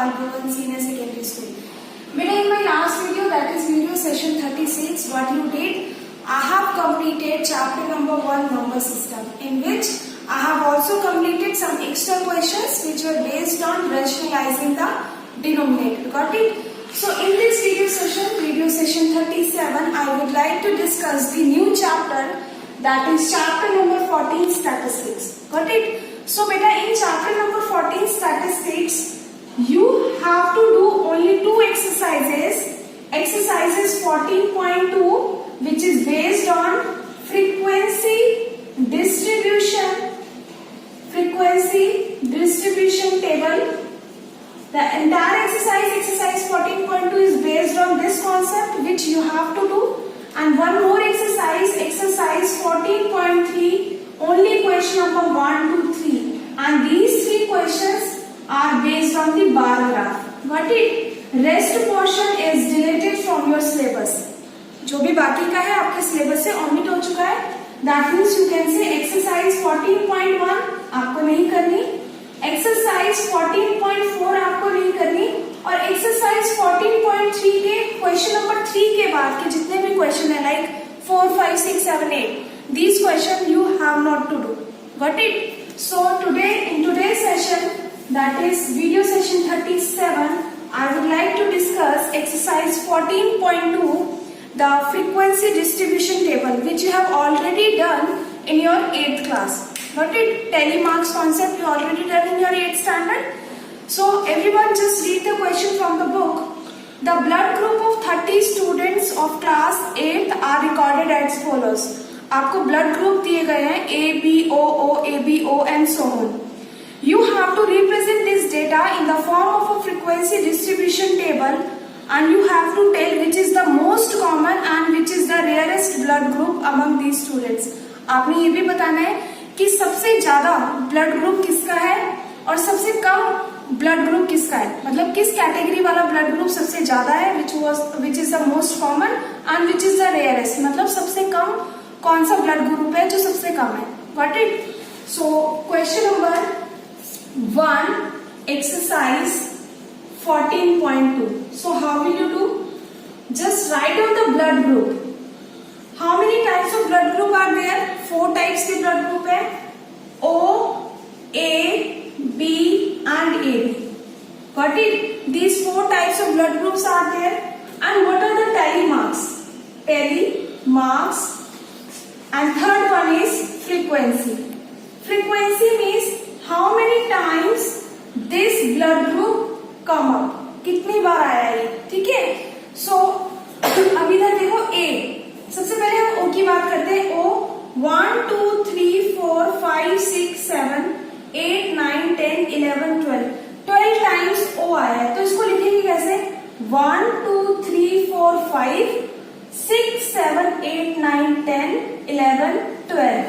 Bhargavan Senior Secondary School. Beta, in my last video, that is video session 36, what you did, I have completed chapter number 1, number system, in which I have also completed some extra questions which were based on rationalizing the denominator. Got it? So in this video session 37, I would like to discuss the new chapter, that is chapter number 14, statistics. Got it? So beta, in chapter number 14, statistics, you have to do only two exercises. Exercises 14.2, which is based on frequency distribution table. The entire exercise 14.2 is based on this concept which you have to do, and one more exercise 14.3, only question number 1 to 3, and these three questions are based on the bar graph. Got it? Rest portion is deleted from your syllabus. जो भी बाकी का है आपके syllabus से omit हो चुका है. That means you can say exercise 14.1 आपको नहीं करनी, एक्सरसाइज 14.4 आपको नहीं करनी, और एक्सरसाइज 14.3 के क्वेश्चन नंबर 3 के बाद के जितने भी क्वेश्चन है like 4, 5, 6, 7, 8, these question you have not to do. Got it? So today, in today's session, that is video session 37, I would like to discuss exercise 14.2, the frequency distribution table, which you have already done in your 8th class. Got it? Telemarks concept you already done in your 8th standard. So everyone just read the question from the book. The blood group of 30 students of class 8th are recorded as follows. आपको blood group दिए गए हैं A, B, O, O, A, B, O and so on. You have to represent this data in the form of a frequency distribution table, and you have to tell which is the most common and which is the rarest blood group among these students. आपने ये भी बताना है कि सबसे ज्यादा blood group किसका है और सबसे कम ब्लड ग्रुप किसका है, मतलब किस कैटेगरी वाला ब्लड ग्रुप सबसे ज्यादा है, which is the most common and which is the rarest, मतलब सबसे कम कौन सा ब्लड ग्रुप है जो सबसे कम है. Got it? So question number 1, exercise 14.2. So how will you do? Just write down the blood group. How many types of blood group are there? 4 types के blood group है. O, A, B and AB. Got it? These 4 types of blood groups are there. And what are the tally marks? Tally marks. And third one is frequency. Frequency means how many times this blood group come up. कितनी बार आया ये, ठीक है? So अभी इधर देखो A. सबसे पहले हम O की बात करते हैं. O 1, 2, 3, 4, 5, 6, 7, 8, 9, 10, 11, 12 टाइम्स O आया है. तो इसको लिखेंगे कैसे? 1, 2, 3, 4, 5, 6, 7, 8, 9, 10, 11, 12.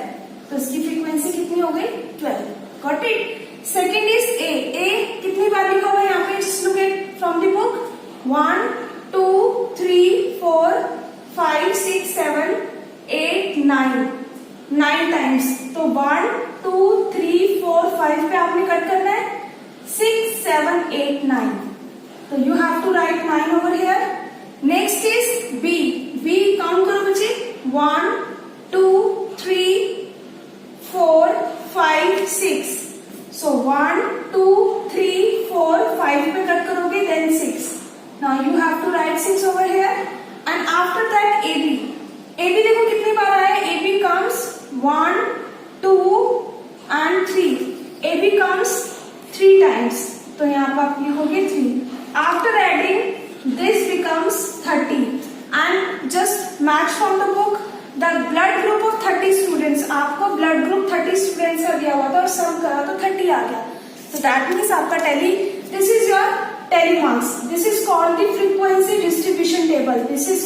तो इसकी फ्रीक्वेंसी कितनी हो गई? 12. Got it? Second is A. A कितनी बार लिखा हुआ है यहाँ पे? Just look at from the book. 1, 2, 3, 4, 5, 6, 7, 8, 9. 9 times. तो 1, 2, 3, 4, 5 पे आपने कट करना है. 6, 7, 8, 9. तो you have to write 9 over here. Next is B. B count करो बच्चे. 1, 2, 3, 4, 5, 6. So 1, 2, 3, 4, 5 पे कट करोगे, then 6. Now you have to write 6 over here. And after that AB. AB देखो कितनी बार आया है? AB comes 1, 2 and 3. AB comes 3 times. तो यहाँ पर आप लिखोगे 3. After adding this becomes 30. And just match from the book. The blood group of 30 students. आपको blood group 30 students का दिया हुआ था और सम करा तो 30 आ गया. So that means आपका tally. This is your tally marks. This is called the frequency distribution table. This is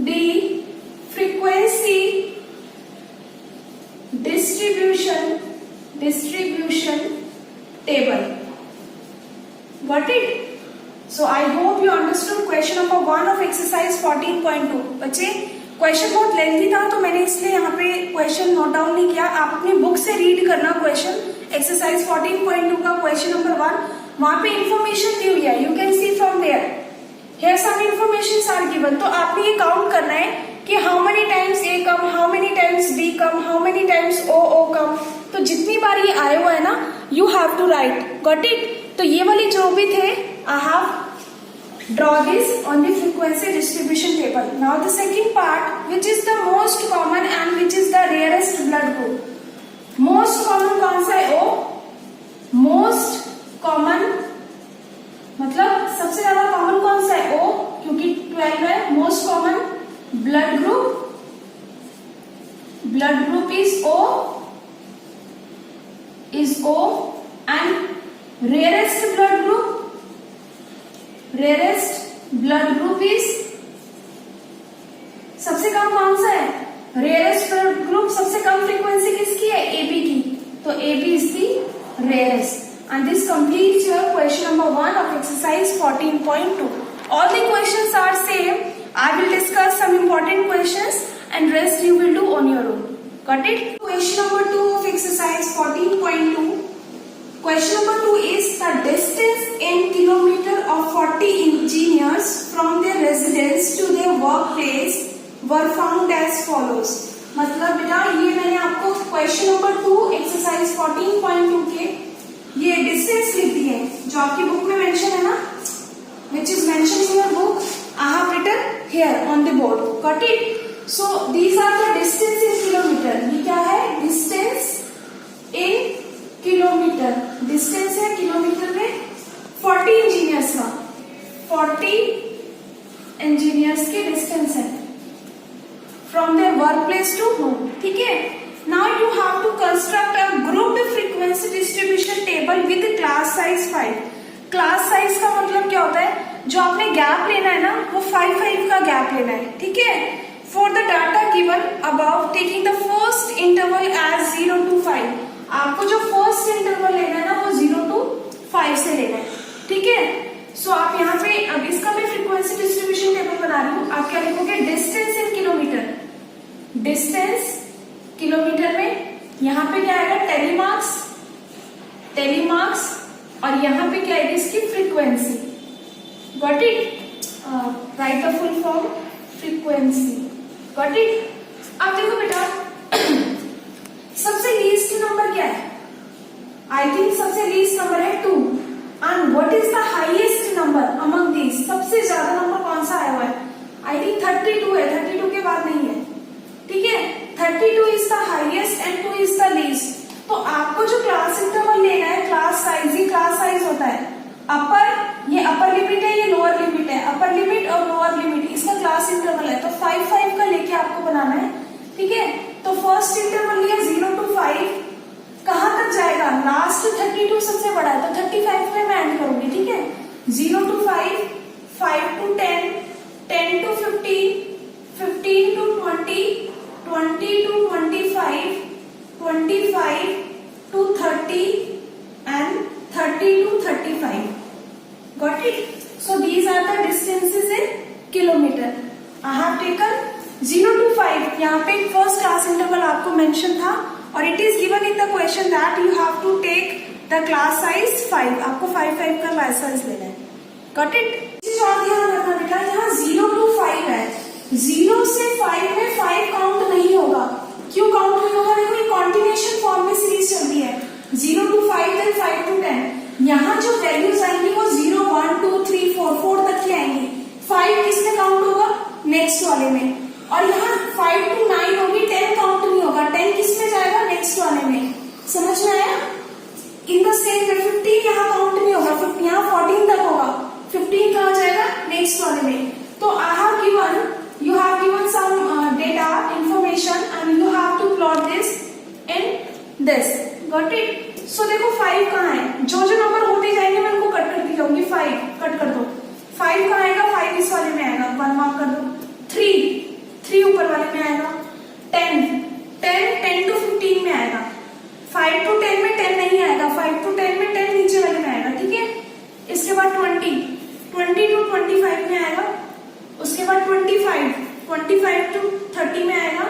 the frequency distribution table. Got it? So I hope you understood question number 1 of exercise 14.2. बच्चे question बहुत lengthy था तो मैंने इसलिए यहाँ पे question note down नहीं किया. आप अपनी बुक से रीड करना क्वेश्चन. एक्सरसाइज एक्सरसाइज 14.2 का क्वेश्चन नंबर 1, वहां पे इंफॉर्मेशन दी हुई है, you can see from there, here some information are given. तो आपने ये काउंट करना है कि how many times A come, how many times B come, how many times O come. तो जितनी बार ये आया हुआ है ना, you have to write, got it. तो ये वाली जो भी थे, I have draw this on the frequency distribution table. Now the second part, which is the most common and which is the rarest blood group. Most common कौन सा है? ओ। Most common मतलब सबसे ज्यादा कॉमन कौन सा है? ओ, क्योंकि 12 है। Most common blood group is O, and rarest blood group is, सबसे कम कौन सा है? रेयरेस्ट ब्लड ग्रुप, सबसे कम फ्रीक्वेंसी किसकी है? AB की, तो AB is the rarest. And this completes your question number 1 of exercise 14.2. All the questions are same. I will discuss some important questions and rest you will do on your own. Got it? Question number 2 of exercise 14.2. Question number 2 is the distance in kilometer of 40 engineers from their residence to their workplace were found as follows. मतलब बेटा ये मैंने आपको question number 2 exercise 14.2 के ये distance लिख दी है, जो आपकी बुक में मेंशन है ना, which is mentioned in your book. I have written here on the board. Got it? So these are the distance in kilometer. ये क्या है? Distance in kilometer. Distance है किलोमीटर में 40 इंजीनियर्स का, 40 इंजीनियर्स के डिस्टेंस है from their workplace to home. ठीक है? Now you have to construct a grouped frequency distribution table with class size 5. Class size का मतलब क्या होता है? जो आपने गैप लेना है ना, वो 5 का गैप लेना है, ठीक है। For the data given about taking the first interval as 0 to 5, आपको जो फर्स्ट इंटरवल लेना है ना, वो 0 to 5 से लेना है, ठीक है। सो आप यहाँ पे, अब इसका मैं फ्रीक्वेंसी डिस्ट्रीब्यूशन टेबल बना रही हूँ। आप क्या लिखोगे? Distance in kilometre, distance kilometre में यहाँ पे क्या आएगा? टेलीमार्क्स, और यहाँ पे क्या आएगी? इसकी frequency. Got it? Right the full form, frequency. Got it? अब देखो बेटा, सबसे लीस्ट नंबर क्या है? आई थिंक सबसे लीस्ट नंबर है 2। And what is the highest number among these? सबसे ज्यादा नंबर कौन सा आया हुआ है? आई थिंक 32 है, 32 के बाद नहीं है, ठीक है। 32 is the highest and 2 is the least. तो आपको जो क्लास इंटरवल लेना है, क्लास साइज, ये क्लास साइज होता है अपर, ये अपर लिमिट है, ये लोअर लिमिट है, अपर लिमिट और लोअर लिमिट, इसका क्लास इंटरवल है। तो 5 का लेके आपको बनाना है, ठीक है। तो फर्स्ट इंटरवल लिया 0 to 5, कहां तक जाएगा? लास्ट 32 सबसे बड़ा है, तो 35 में मैं एंड करूंगी, ठीक है। 0 to 5, 5 to 10, 10 to 15, 15 to 20, 20 to 25, 25 to 30 and 30 to 35. Got it? So these are the distances in kilometer. I have taken 0 to 5. यहाँ पे फर्स्ट क्लास इंटरवल आपको मेंशन था, और it is given in the question that you have to take the class size 5. आपको 5 का class size लेना है. Got it? चीज और ध्यान रखना बेटा, यहाँ 0 to 5 है, 0 से 5 में 5 काउंट नहीं होगा. क्यों काउंट नहीं होगा? देखो ये कॉन्टिन्यूएशन फॉर्म में सीरीज चल रही है, 0 to 5 देन 5 to 10. यहाँ जो वैल्यूज आएंगी वो 0, 1, 2, 3, 4 तक की आएंगी. 5 किसमें काउंट होगा? नेक्स्ट वाले में. और यहाँ 5 to 9 होगी, 10 काउंट नहीं होगा. 10 किसमें जाएगा? नेक्स्ट वाले में. समझ में आया? इन द सेम वे 15 यहाँ काउंट नहीं होगा, यहाँ 14 तक होगा. 15 कहाँ जाएगा? नेक्स्ट वाले में. तो you have given some data information and you have to plot this in this. Got it? So देखो 5 कहाँ है? जो नंबर होते जाएंगे मैं उनको कट करती जाऊंगी. 5 कट कर दो. 5 कहाँ आएगा? 5 इस वाले में आएगा, 1 मार्क कर दो. 3 ऊपर वाले में आएगा. 10 to 15 में आएगा. 5 to 10 में 10 नहीं आएगा. 5 to 10 में 10 नीचे वाले में आएगा, ठीक है. इसके बाद 20 to 25 में आएगा. उसके बाद 25 to 30 में आएगा.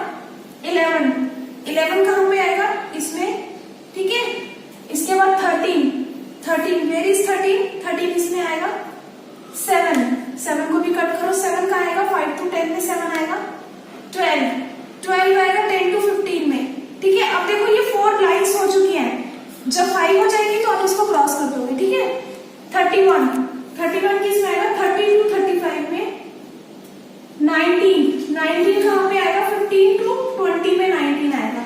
11 कहाँ पे आएगा? इसमें, ठीक है. इसके बाद 13, वेयर इज 13? 13 इसमें आएगा। 7, 7 को भी कट करो, 7 का आएगा 5 to 10 में 7 आएगा। 12, 12 आएगा 10 to 15 में। ठीक है, अब देखो ये 4 लाइन्स हो चुकी हैं, जब 5 हो जाएगी तो आप इसको क्रॉस कर दोगे। ठीक है, 31, 31 किसमें आएगा? 30 to 35 में। 19, 19 कहाँ पे आएगा? 15 to 20 में 19 आएगा।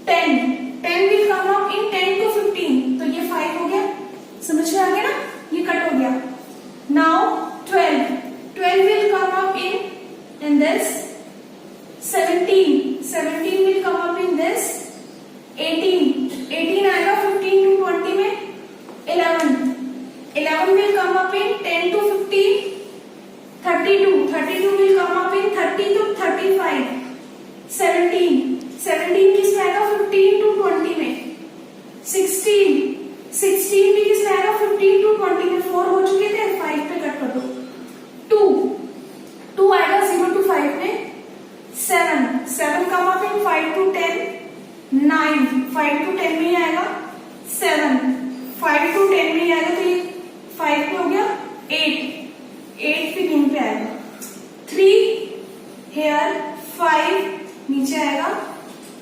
10, 10 will come up in 10 to 15, तो ये 5 हो गया। समझ में आ गया ना, ये कट हो गया। Now 12, 12 will come up in this. 17, 17 will come up in this. 18, 18 आएगा 15 to 20 में। 11, 11 will come up in 10 to 15. 32, 32 will come up in 30 to 35. 17, 17 किस में आएगा? 15 to 20 में। 16, 16 भी किस में आएगा? 15 to 20 में। 4 हो चुके थे, 5 पे कट कर दो। 2, 2 आएगा 0 to 5 में। 7, 7 come up in 5 to 10. 9, 5 to 10 में ही आएगा। 7, 5 to 10 में ही आएगा, तो ये 5 पे हो गया। 8, 8 पे कहीं पे आएगा। 3 हेयर, 5 नीचे आएगा।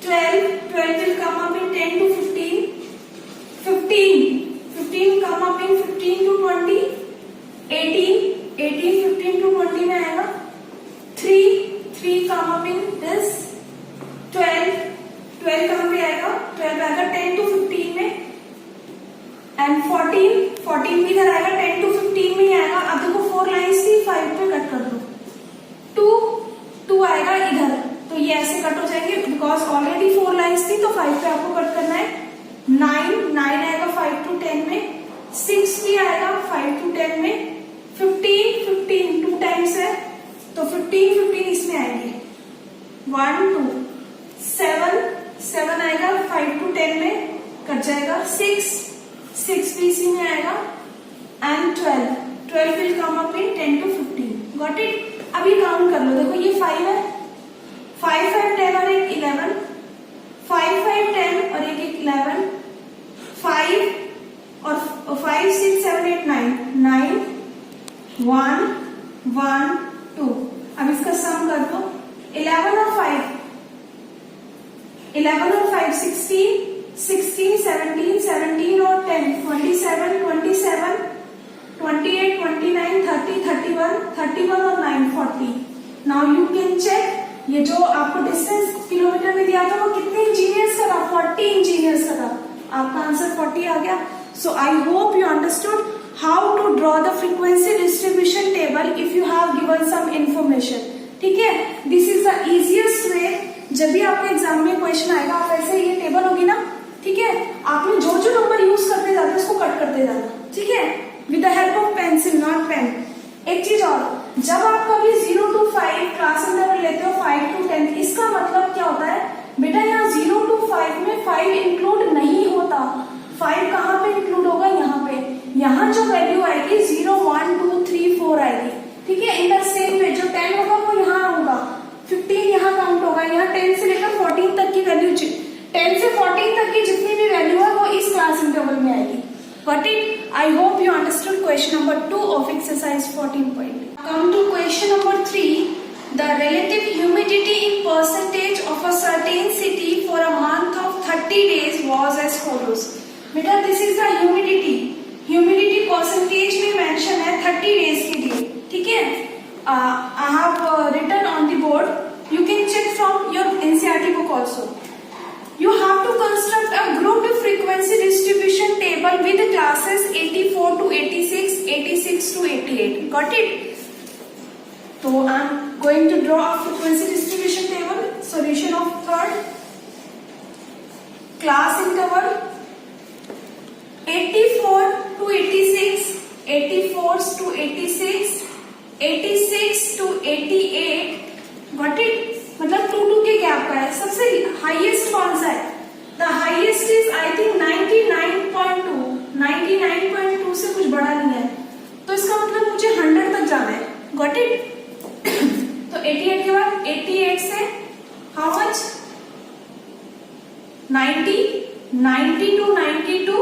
12, 12 will come up in 10 to 15. 15, 15 come up in 15 to 20. 18, 18 15 to 20 में आएगा। 3, 3 come up in this. 12, 12 कहाँ पे आएगा? 12 आएगा 10 to 15 में। एंड 14, 14 भी इधर आएगा 10 to 15 में ही आएगा। अब देखो 4 लाइन्स थी, 5 पे कट कर दो। 2, 2 आएगा इधर, तो ये ऐसे कट हो जाएंगे बिकॉज ऑलरेडी 4 लाइन्स थी, तो 5 पे आपको कट करना है। 9, 9 आएगा 5 to 10 में। 6 भी आएगा 5 to 10 में। 15, 15 2 टाइम्स है, तो 15, 15 इसमें आएंगे। 1, 2, 7, 7 आएगा 5 to 10 में, कट जाएगा। 6, 6 भी इसी में आएगा। And 12, 12 will come up in 10 to 15। Got it? अभी काउंट कर लो, देखो ये 5 है, 5, 5, 10 और एक 11, 5, 5, 10 और एक 11, 5 और 5, 6, 7, 8, 9, 9, 1, 1, 2। अब इसका सम कर दो। 11 और 5, 11 और 5 16, 16, 17, 17 और 10 27, 27, 28, 29, 30, 31, 31 और 9 40। नाउ यू कैन चेक, ये जो आपको डिस्टेंस किलोमीटर में दिया था वो कितने इंजीनियर्स का था? 40 इंजीनियर्स का था। आपका आंसर 40 आ गया। So I hope you understood how to draw the frequency distribution table if you have given some information. ठीक है, this is the easiest way. जब भी आपके एग्जाम में क्वेश्चन आएगा, आप ऐसे ये टेबल होगी ना, ठीक है, आपने जो जो नंबर यूज करते जाते उसको कट करते जाना। ठीक है, with the help of pencil, not pen. एक चीज और, जब आप कभी 0 to 5 क्लास इंटरवल लेते हो 5 to 10, इसका मतलब क्या होता है बेटा? यहाँ 0 to 5 में 5 इंक्लूड नहीं होता। 5 कहाँ पे इंक्लूड होगा? यहाँ पे। यहाँ जो वैल्यू आएगी 0, 1, 2, 3, 4 आएगी। ठीक है, इन द सेम वे जो 10 होगा वो यहाँ होगा, 15 यहाँ काउंट होगा। यहाँ 10 से लेकर 14 तक की वैल्यू, 10 से 14 तक की जितनी भी वैल्यू है वो इस क्लास इंटरवल में आएगी। Got it? I hope you understood question number 2 of exercise 14.2. Come to question number 3. The relative humidity in percentage of a certain city for a month of 30 days was as follows. बेटा this is the humidity. Humidity percentage में mention है 30 days के लिए। ठीक है? I have written on the board. You can check from your NCERT book also. You have to construct a grouped frequency distribution table with classes 84 to 86, 86 to 88. Got it? So I am going to draw a frequency distribution table. Solution of third. Class interval 84 to 86, 84 to 86, 86 to 88. Got it? मतलब 2 2 के gap का है। सबसे highest कौन सा है? The highest is I think 99.2। 99.2 से कुछ बड़ा नहीं है, तो इसका मतलब मुझे 100 तक जाना है। Got it? तो 88 के बाद 88 से how much? 90, 90 to 92,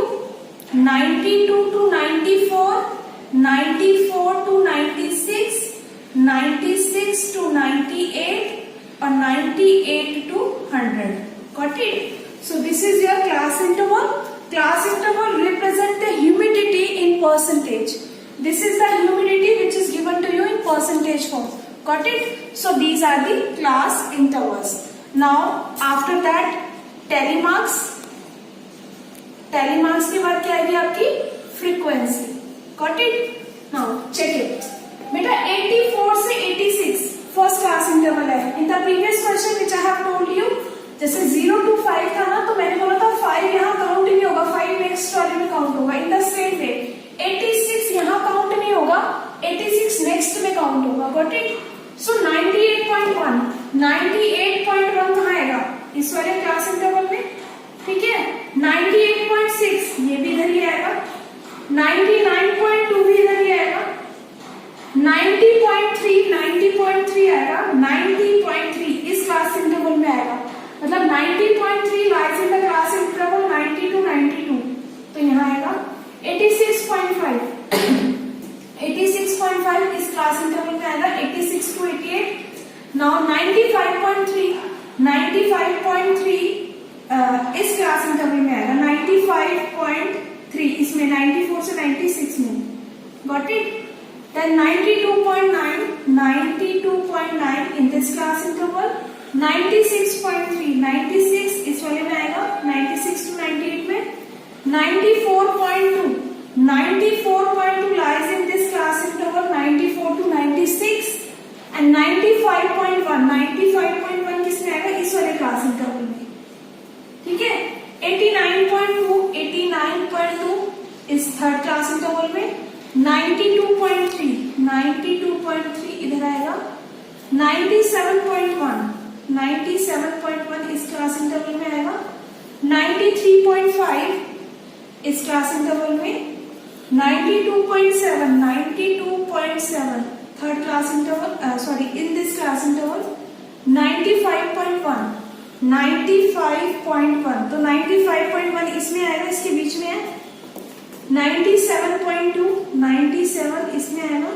92 to 94, 94 to 96, 96 to 98 और 98 to 100. Got it? So this is your class interval. Class interval represent the humidity in percentage. This is the humidity which is given to you in percentage form. Got it? So these are the class intervals. Now after that tally marks. Tally marks के बाद क्या आएगी आपकी frequency. Got it? Now check it बेटा. 84 से 86 first class interval है. In the previous question which I have told you, जैसे 0 to 5 था ना, तो मैंने बोला था 5 यहाँ काउंट नहीं होगा, 5 नेक्स्ट वाले में काउंट होगा. इन द सेम वे 86 यहाँ काउंट नहीं होगा, 86 नेक्स्ट में काउंट होगा. Got it? सो 98.1 98.1 कहाँ आएगा? इस वाले क्लास इंटरवल में. ठीक है. 98.6 ये भी इधर ही आएगा. 99.2 भी इधर ही आएगा. 90.3 आएगा. 90.3 इस क्लास इंटरवल में आएगा. मतलब 90.3 lies in the class interval 90 to 92, तो यहाँ आएगा. 86.5 86.5 इस क्लास इंटरवल में आएगा. 86 to 88. नाउ 95.3 इस क्लास इंटरवल में आएगा. 95.3 इसमें 94 से 96 में. Got it? Then 92.9 in this class interval. 96.3 96 इस वाले में आएगा. 96 to 98 में. 94.2 lies in this class interval 94 to 96 and 95.1 किसमें आएगा? इस वाले क्लास इंटरवल में. ठीक है. 89.2 इस थर्ड क्लास इंटरवल में. 92.3 इधर आएगा. 97.1 इस क्लास इंटरवल में आएगा. 93.5 इस क्लास इंटरवल में. 92.7 third class interval, sorry in this class interval. 95.1 तो 95.1 इसमें आएगा, इसके बीच में है. 97.2 इसमें आएगा.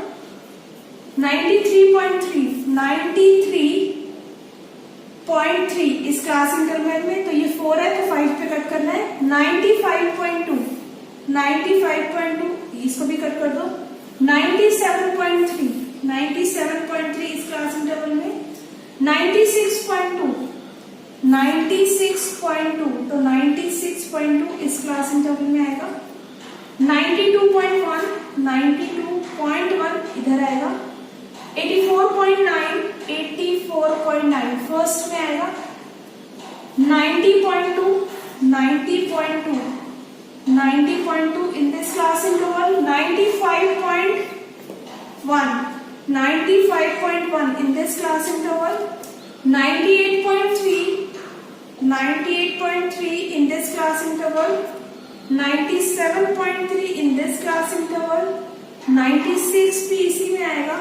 93.3 इस क्लास इंटरवल में. तो ये 4 है तो 5 पे कट करना है. 95.2 इसको भी कट कर दो. 97.3 इस क्लास इंटरवल में. 96.2 तो 96.2 इस क्लास इंटरवल में आएगा. 92.1 इधर आएगा. 84.9 फर्स्ट में आएगा. 90.2 इन this class interval. 95.1 in this class interval. 98.3 in this class interval. 97.3 in this class interval. 96 भी इसी में आएगा.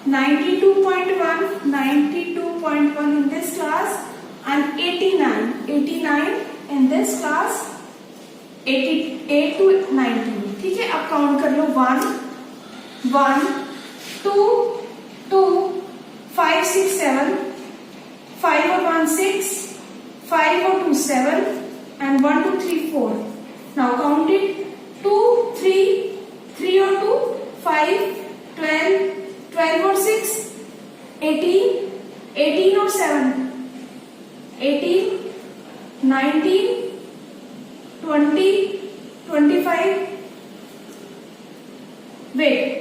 92.1 in this class and 89 in this class. 88 to 90. ठीक है. अब काउंट कर लो. 1 2 5 6 7 5 और 1 6 5 or 2 7 and 1 2 3 4. Now count it. 2 3 or 2 5 12 or 6 18 or 7 18 19 20 25. Wait.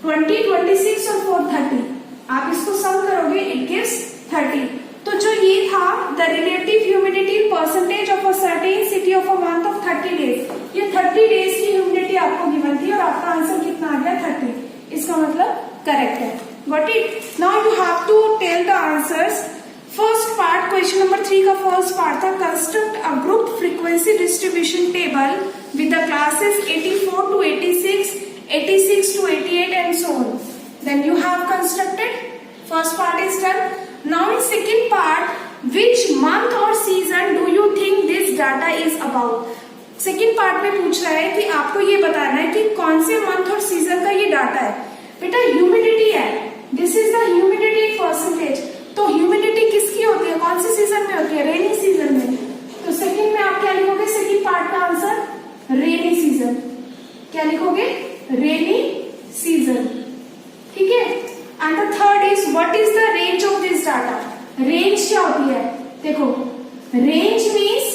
20 26 और 4 30. आप इसको सम करोगे इट गिव्स 30. तो जो ये था the relative humidity percentage of a certain city of a month of 30 days, ये 30 डेज की ह्यूमिडिटी आपको गिवन थी और आपका आंसर कितना आ गया? 30. इसका मतलब करेक्ट है. Got it? Now you have to tell the answers. First part question number 3 का फर्स्ट पार्ट था construct a group frequency distribution table with the classes 84 to 86, 86 to 88 and so on. Then you have constructed. First part is done. Now in second part, which month or season do you think this data is about? Second part में पूछ रहा है कि आपको ये बताना है कि कौन से मंथ और सीजन का ये डाटा है। बेटा ह्यूमिडिटी है, this is the humidity percentage. तो ह्यूमिडिटी किसकी होती है, कौन से सीजन में होती है? रेनी सीजन में। तो सेकेंड में आप क्या लिखोगे, सेकेंड पार्ट का आंसर रेनी सीजन। क्या लिखोगे? Rainy season. ठीक है। And the third is what is the range of this data? Range क्या होती है? देखो, range means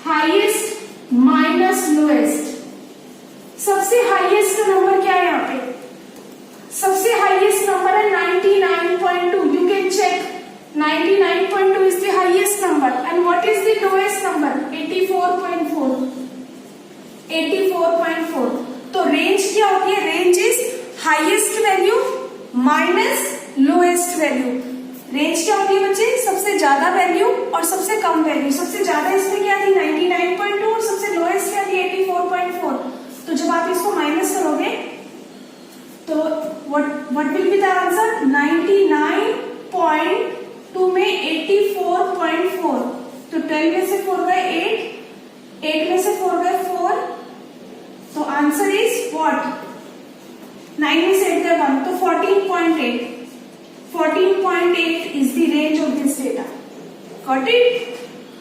highest minus lowest. सबसे हाईएस्ट नंबर क्या है यहाँ पे? सबसे हाईएस्ट नंबर है 99.2। You can check, 99.2 is the highest number and what is the lowest number? 84.4। 84.4। तो रेंज क्या होती है? Range is highest value minus lowest value. Range क्या होती है बच्चे? सबसे ज्यादा वैल्यू और सबसे कम वैल्यू। सबसे ज्यादा इसमें क्या थी? 99.2 और सबसे लोएस्ट क्या थी? 84.4। तो जब आप इसको माइनस करोगे तो what will be the answer? 99.2 में 84.4। तो 12 में से 4 गए 8, 8 में से 4 गए 4। तो आंसर इज व्हाट? 9 में से 8 गए 1, तो 14.8। 14.8 is the range of this data. Got it?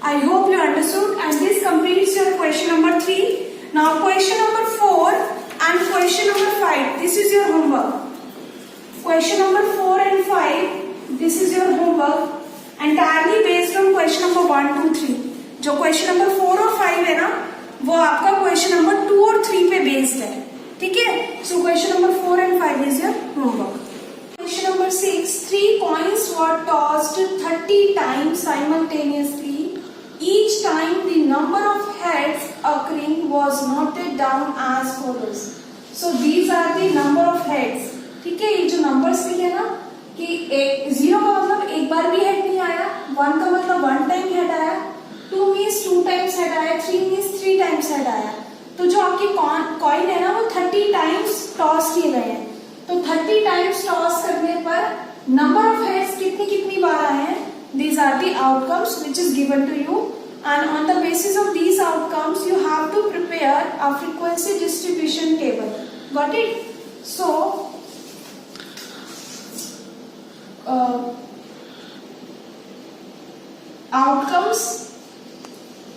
I hope you understood, and this completes your question number 3. Now question number 4 and question number 5. This is your homework. Question number 4 and 5. This is your homework entirely based on question number 1, 2, 3. जो question number 4 और 5 है ना, वो आपका question number 2 और 3 पे based है। ठीक है? So question number 4 and 5 is your homework. Question number 6. 3 coins were tossed 30 times simultaneously. Each time the number of heads occurring was noted down as follows. So these are the number of heads. ठीक है? ये जो numbers लिखे ना कि 0 का मतलब एक बार भी हेड नहीं आया, 1 का मतलब 1 टाइम हेड आया, 2 मीन्स 2 टाइम्स हेड आया, 3 मीन्स 3 टाइम्स हेड आया। तो जो आपकी कॉइन है ना वो 30 टाइम्स टॉस किए गए हैं। तो 30 टाइम्स टॉस करने पर नंबर ऑफ हेड्स कितनी कितनी बार आए हैं? These are the outcomes which is given to you, and on the basis of these outcomes you have to prepare a frequency distribution table. Got it? So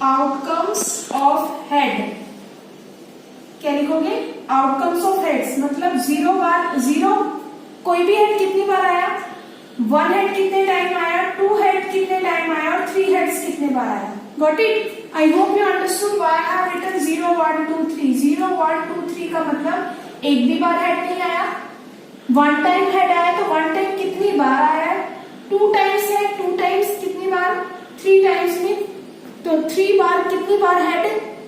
outcomes of head क्या लिखोगे? Outcomes of heads मतलब 0 कोई भी head कितनी बार आया, 1 head कितने time आया, 2 head कितने टाइम आया और 3 हेड्स कितने बार आया। Got it? I hope you understood why I have written 0, 1, 2, 3। 0, 1, 2, 3 का मतलब एक भी बार हेड नहीं आया, 1 टाइम हेड आया तो 1 टाइम कितनी बार आया है, 2 टाइम्स है, 2 टाइम्स कितनी बार, 3 टाइम्स में, तो 3 बार कितनी बार हेड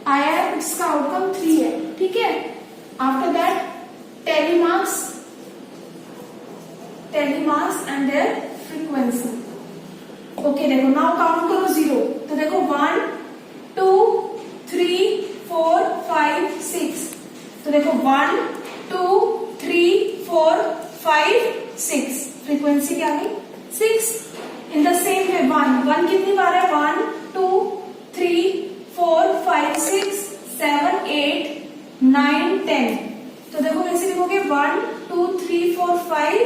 आया है, इसका आउटकम 3 है। ठीक है? After that tally marks and their frequency. Okay देखो, नाउ काउंट करो 0। तो देखो 1, 2, 3, 4, 5, 6। तो देखो 1, 2, 3, 4, 5, 6। फ्रीक्वेंसी क्या है? 6। इन द सेम वे 1 कितनी बार है? 1, 2, 3, 4, 5, 6, 7, 8, 9, 10। तो देखो कैसे लिखोगे? 1, 2, 3, 4, 5,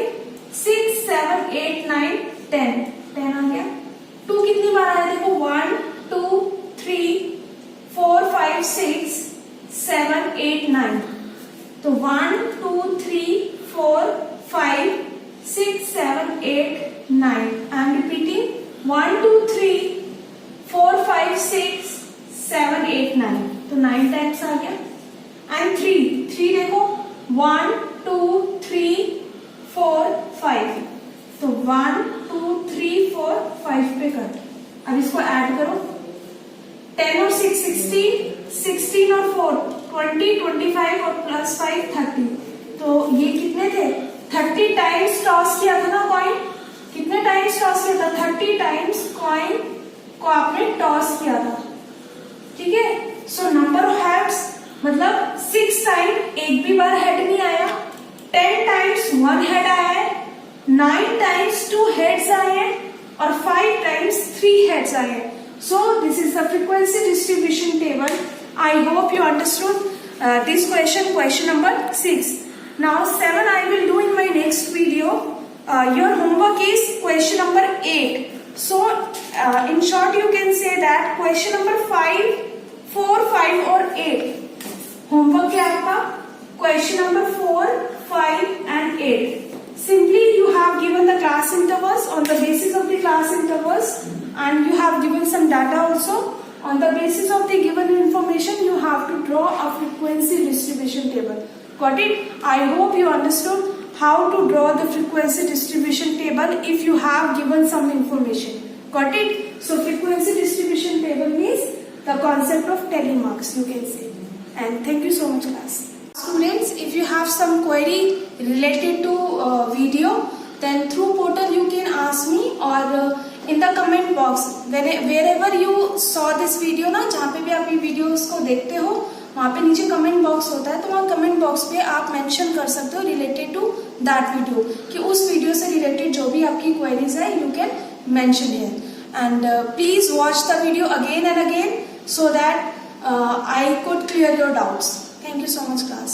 6, 7, 8, 9, 10। 10 आ गया। 2 कितनी बार आया? देखो 1, 2, 3, 4, 5, 6, 7, 8, 9। तो 1, 2, 3, 4, 5, 6, 7, 8, 9। I am repeating 1, 2, 3, 4, 5, 6, 7, 8, 9। तो 9 टाइम्स आ गया। एंड 3 देखो 1, 2, 3, 4, 5। तो 1, 2, 3, 4, 5 पे कर। अब इसको ऐड करो, 10 और 6 16, 16 और 4 20, 25 और प्लस 5 30। तो ये कितने थे? 30 टाइम्स टॉस किया था ना कॉइन। कितने टाइम्स टॉस किया था? 30 टाइम्स कॉइन को आपने टॉस किया था। ठीक है? सो नंबर ऑफ हेड्स मतलब 6 टाइम एक भी बार हेड नहीं आया, 10 टाइम्स 1 हेड आया है, 9 टाइम्स 2 हेड्स आए हैं और 5 टाइम्स 3 हेड्स आए हैं. So this is the frequency distribution table. I hope you understood this question number 6. Now 7 I will do in my next video. Your homework is question number 8. So in short you can say that question number 5, 4, 5 or 8. Homework है आपका question number 4, 5 and 8. Simply you have given the class intervals. On the basis of the class intervals and you have given some data also. On the basis of the given information you have to draw a frequency distribution table. Got it? I hope you understood how to draw the frequency distribution table if you have given some information. Got it? So frequency distribution table means the concept of telemarks, you can say. And thank you so much class. Students, if you have some query related to video, then through portal you can ask me or in the comment box. Wherever you saw this video ना, जहाँ पे भी आप ये videos को देखते हो वहाँ पे नीचे कमेंट बॉक्स होता है, तो वहाँ कमेंट बॉक्स पे आप मेंशन कर सकते हो रिलेटेड टू दैट वीडियो, कि उस वीडियो से रिलेटेड जो भी आपकी क्वेरीज है you can mention here. And please watch the video again and again so that I could clear your doubts. Thank you so much class.